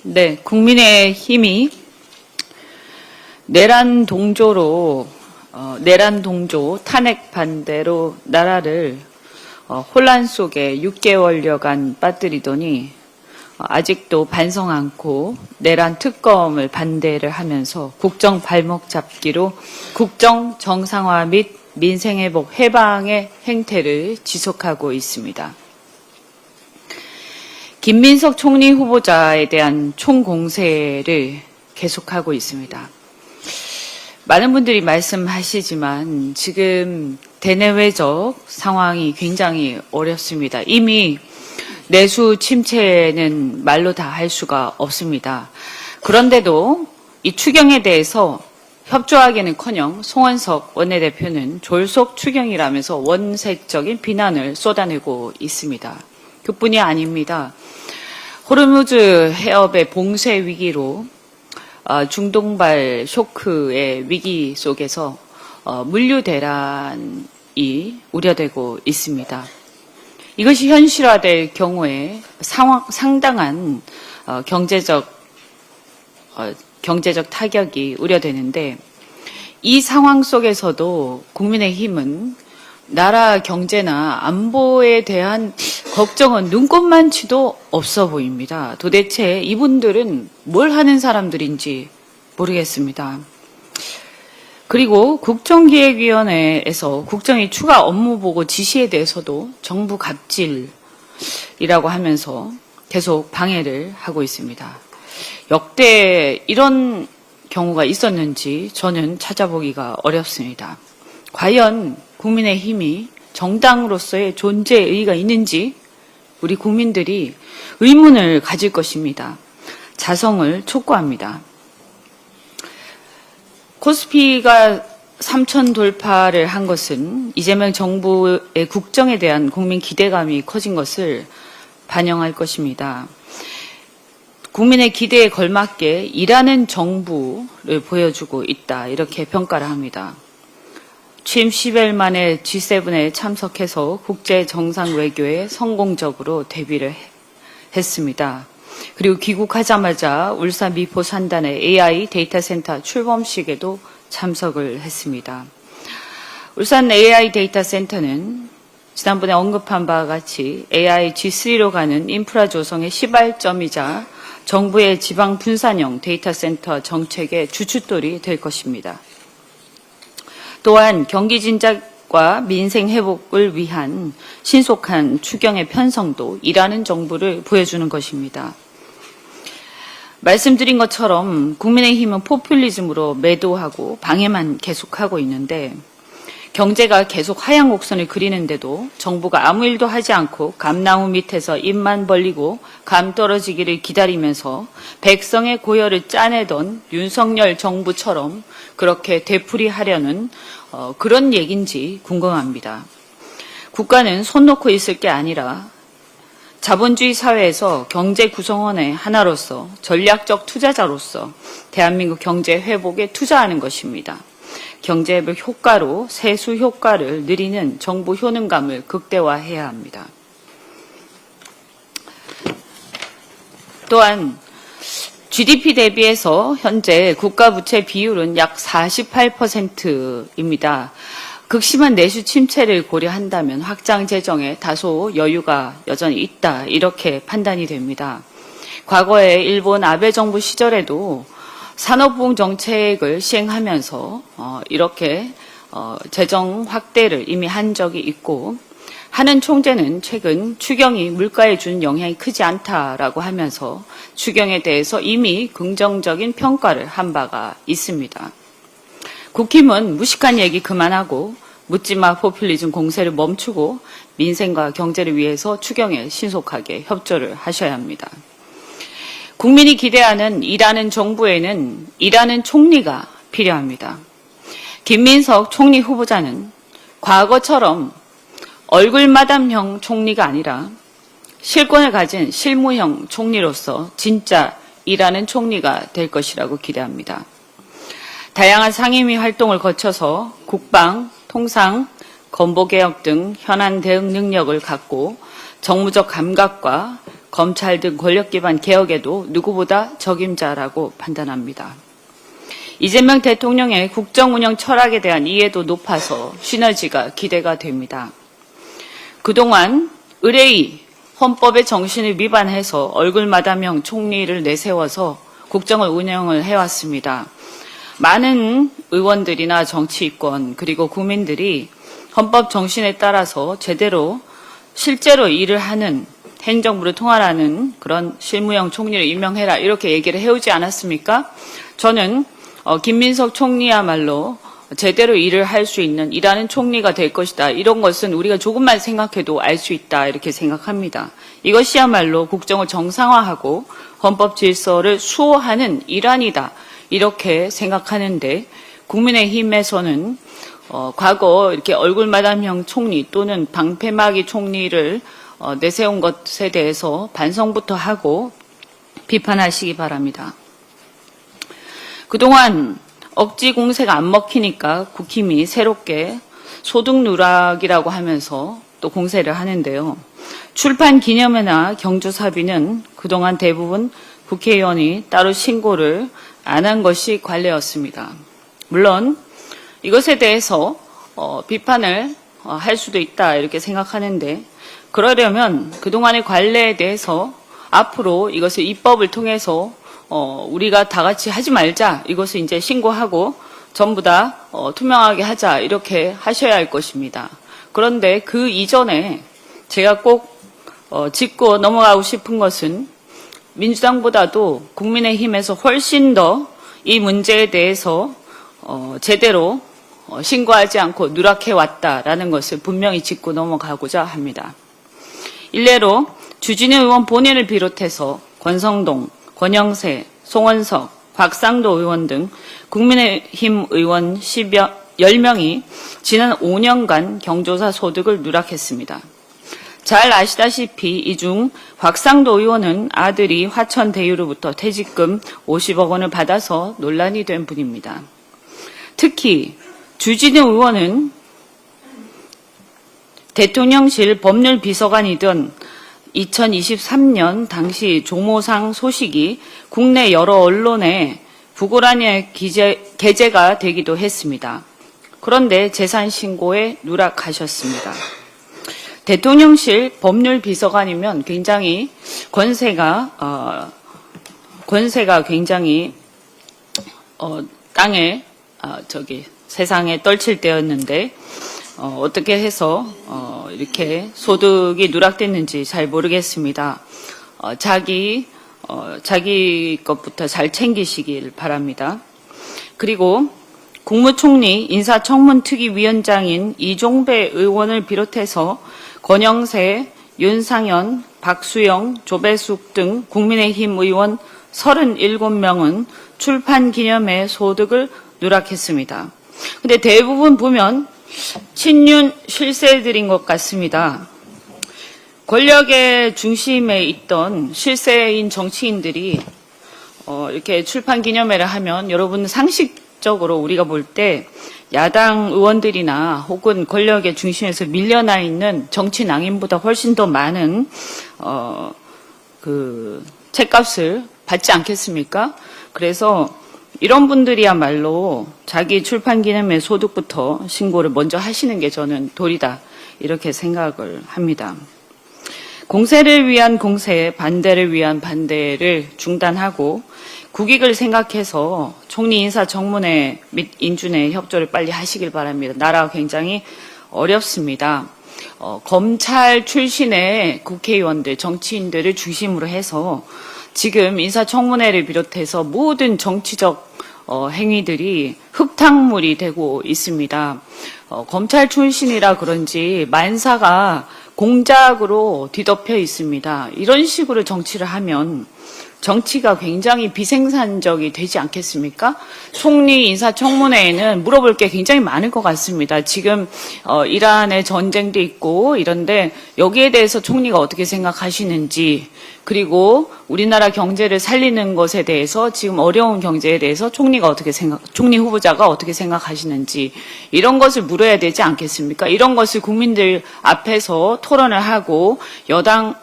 네, 국민의힘이 내란 동조 탄핵 반대로 나라를 혼란 속에 6개월여간 빠뜨리더니 아직도 반성 않고 내란 특검을 반대를 하면서 국정 발목 잡기로 국정 정상화 및 민생회복 해방의 행태를 지속하고 있습니다. 김민석 총리 후보자에 대한 총공세를 계속하고 있습니다. 많은 분들이 말씀하시지만 지금 대내외적 상황이 굉장히 어렵습니다. 이미 내수 침체는 말로 다 할 수가 없습니다. 그런데도 이 추경에 대해서 협조하기는커녕 송원석 원내대표는 졸속 추경이라면서 원색적인 비난을 쏟아내고 있습니다. 그뿐이 아닙니다. 호르무즈 해협의 봉쇄 위기로 중동발 쇼크의 위기 속에서 물류 대란이 우려되고 있습니다. 이것이 현실화될 경우에 상당한 경제적 타격이 우려되는데 이 상황 속에서도 국민의힘은 나라 경제나 안보에 대한 걱정은 눈꼽만치도 없어 보입니다. 도대체 이분들은 뭘 하는 사람들인지 모르겠습니다. 그리고 국정기획위원회에서 국정의 추가 업무 보고 지시에 대해서도 정부 갑질이라고 하면서 계속 방해를 하고 있습니다. 역대 이런 경우가 있었는지 저는 찾아보기가 어렵습니다. 과연 국민의힘이 정당으로서의 존재의 의의가 있는지 우리 국민들이 의문을 가질 것입니다. 자성을 촉구합니다. 코스피가 3천 돌파를 한 것은 이재명 정부의 국정에 대한 국민 기대감이 커진 것을 반영할 것입니다. 국민의 기대에 걸맞게 일하는 정부를 보여주고 있다, 이렇게 평가를 합니다. 취임 10일 만에 G7에 참석해서 국제 정상 외교에 성공적으로 데뷔를 했습니다. 그리고 귀국하자마자 울산 미포 산단의 AI 데이터 센터 출범식에도 참석을 했습니다. 울산 AI 데이터 센터는 지난번에 언급한 바와 같이 AI G3로 가는 인프라 조성의 시발점이자 정부의 지방 분산형 데이터 센터 정책의 주춧돌이 될 것입니다. 또한 경기 진작과 민생 회복을 위한 신속한 추경의 편성도 일하는 정부를 보여주는 것입니다. 말씀드린 것처럼 국민의힘은 포퓰리즘으로 매도하고 방해만 계속하고 있는데 경제가 계속 하향 곡선을 그리는데도 정부가 아무 일도 하지 않고 감나무 밑에서 입만 벌리고 감 떨어지기를 기다리면서 백성의 고열을 짜내던 윤석열 정부처럼 그렇게 되풀이하려는 그런 얘기인지 궁금합니다. 국가는 손 놓고 있을 게 아니라 자본주의 사회에서 경제 구성원의 하나로서 전략적 투자자로서 대한민국 경제 회복에 투자하는 것입니다. 경제 회복 효과로 세수 효과를 누리는 정부 효능감을 극대화해야 합니다. 또한 GDP 대비해서 현재 국가 부채 비율은 약 48%입니다. 극심한 내수 침체를 고려한다면 확장 재정에 다소 여유가 여전히 있다, 이렇게 판단이 됩니다. 과거에 일본 아베 정부 시절에도 산업부흥 정책을 시행하면서 이렇게 재정 확대를 이미 한 적이 있고, 하는 총재는 최근 추경이 물가에 준 영향이 크지 않다라고 하면서 추경에 대해서 이미 긍정적인 평가를 한 바가 있습니다. 국힘은 무식한 얘기 그만하고 묻지마 포퓰리즘 공세를 멈추고 민생과 경제를 위해서 추경에 신속하게 협조를 하셔야 합니다. 국민이 기대하는 일하는 정부에는 일하는 총리가 필요합니다. 김민석 총리 후보자는 과거처럼 얼굴마담형 총리가 아니라 실권을 가진 실무형 총리로서 진짜 일하는 총리가 될 것이라고 기대합니다. 다양한 상임위 활동을 거쳐서 국방, 통상, 건보개혁 등 현안 대응 능력을 갖고 정무적 감각과 검찰 등 권력 기반 개혁에도 누구보다 적임자라고 판단합니다. 이재명 대통령의 국정 운영 철학에 대한 이해도 높아서 시너지가 기대가 됩니다. 그동안 의뢰의 헌법의 정신을 위반해서 얼굴마담형 총리를 내세워서 국정을 운영을 해왔습니다. 많은 의원들이나 정치인권 그리고 국민들이 헌법 정신에 따라서 제대로 실제로 일을 하는 행정부를 통할하는 그런 실무형 총리를 임명해라 이렇게 얘기를 해오지 않았습니까? 저는 김민석 총리야말로 제대로 일을 할 수 있는 일하는 총리가 될 것이다. 이런 것은 우리가 조금만 생각해도 알 수 있다 이렇게 생각합니다. 이것이야말로 국정을 정상화하고 헌법 질서를 수호하는 일환이다. 이렇게 생각하는데 국민의힘에서는 과거 이렇게 얼굴마담형 총리 또는 방패막이 총리를 내세운 것에 대해서 반성부터 하고 비판하시기 바랍니다. 그동안 억지 공세가 안 먹히니까 국힘이 새롭게 소득 누락이라고 하면서 또 공세를 하는데요. 출판 기념회나 경조사비는 그동안 대부분 국회의원이 따로 신고를 안 한 것이 관례였습니다. 물론 이것에 대해서 비판을 할 수도 있다 이렇게 생각하는데 그러려면 그동안의 관례에 대해서 앞으로 이것을 입법을 통해서 우리가 다 같이 하지 말자 이것을 이제 신고하고 전부 다 투명하게 하자 이렇게 하셔야 할 것입니다. 그런데 그 이전에 제가 꼭 짚고 넘어가고 싶은 것은 민주당보다도 국민의힘에서 훨씬 더 이 문제에 대해서 제대로 신고하지 않고 누락해왔다라는 것을 분명히 짚고 넘어가고자 합니다. 일례로 주진우 의원 본인을 비롯해서 권성동, 권영세, 송원석, 곽상도 의원 등 국민의힘 의원 10명이 지난 5년간 경조사 소득을 누락했습니다. 잘 아시다시피 이 중 곽상도 의원은 아들이 화천대유로부터 퇴직금 50억 원을 받아서 논란이 된 분입니다. 특히 주진우 의원은 대통령실 법률비서관이던 2023년 당시 조모상 소식이 국내 여러 언론에 부고란에 게재가 되기도 했습니다. 그런데 재산 신고에 누락하셨습니다. 대통령실 법률비서관이면 굉장히 권세가 굉장히 땅에 세상에 떨칠 때였는데 어떻게 해서 이렇게 소득이 누락됐는지 잘 모르겠습니다. 자기 것부터 잘 챙기시길 바랍니다. 그리고 국무총리 인사청문특위위원장인 이종배 의원을 비롯해서 권영세, 윤상현, 박수영, 조배숙 등 국민의힘 의원 37명은 출판 기념회 소득을 누락했습니다. 근데 대부분 보면 친윤 실세들인 것 같습니다. 권력의 중심에 있던 실세인 정치인들이 이렇게 출판 기념회를 하면 여러분 상식적으로 우리가 볼 때 야당 의원들이나 혹은 권력의 중심에서 밀려나 있는 정치 낭인보다 훨씬 더 많은 그 책값을 받지 않겠습니까? 그래서 이런 분들이야말로 자기 출판 기념회 소득부터 신고를 먼저 하시는 게 저는 도리다 이렇게 생각을 합니다. 공세를 위한 공세, 반대를 위한 반대를 중단하고 국익을 생각해서 총리 인사청문회 및 인준회 협조를 빨리 하시길 바랍니다. 나라가 굉장히 어렵습니다. 검찰 출신의 국회의원들, 정치인들을 중심으로 해서 지금 인사청문회를 비롯해서 모든 정치적 행위들이 흙탕물이 되고 있습니다. 검찰 출신이라 그런지 만사가 공작으로 뒤덮여 있습니다. 이런 식으로 정치를 하면 정치가 굉장히 비생산적이 되지 않겠습니까? 총리 인사청문회에는 물어볼 게 굉장히 많을 것 같습니다. 지금 이란의 전쟁도 있고 이런데 여기에 대해서 총리가 어떻게 생각하시는지 그리고 우리나라 경제를 살리는 것에 대해서 지금 어려운 경제에 대해서 총리 후보자가 어떻게 생각하시는지 이런 것을 물어야 되지 않겠습니까? 이런 것을 국민들 앞에서 토론을 하고 여당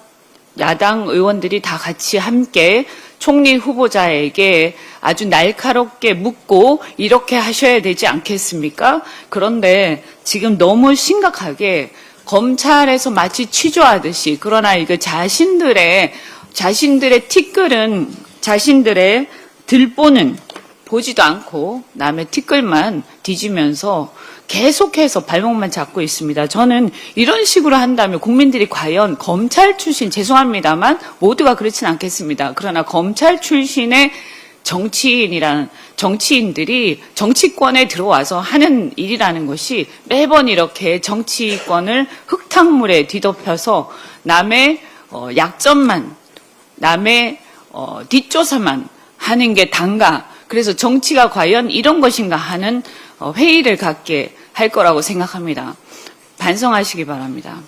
야당 의원들이 다 같이 함께 총리 후보자에게 아주 날카롭게 묻고 이렇게 하셔야 되지 않겠습니까? 그런데 지금 너무 심각하게 검찰에서 마치 취조하듯이, 그러나 이거 자신들의 티끌은, 자신들의 들보는 보지도 않고 남의 티끌만 뒤지면서 계속해서 발목만 잡고 있습니다. 저는 이런 식으로 한다면 국민들이 과연 검찰 출신, 죄송합니다만 모두가 그렇진 않겠습니다. 그러나 검찰 출신의 정치인들이 정치권에 들어와서 하는 일이라는 것이 매번 이렇게 정치권을 흙탕물에 뒤덮여서 남의 약점만, 남의 뒷조사만 하는 게 단가. 그래서 정치가 과연 이런 것인가 하는 회의를 갖게 할 거라고 생각합니다. 반성하시기 바랍니다.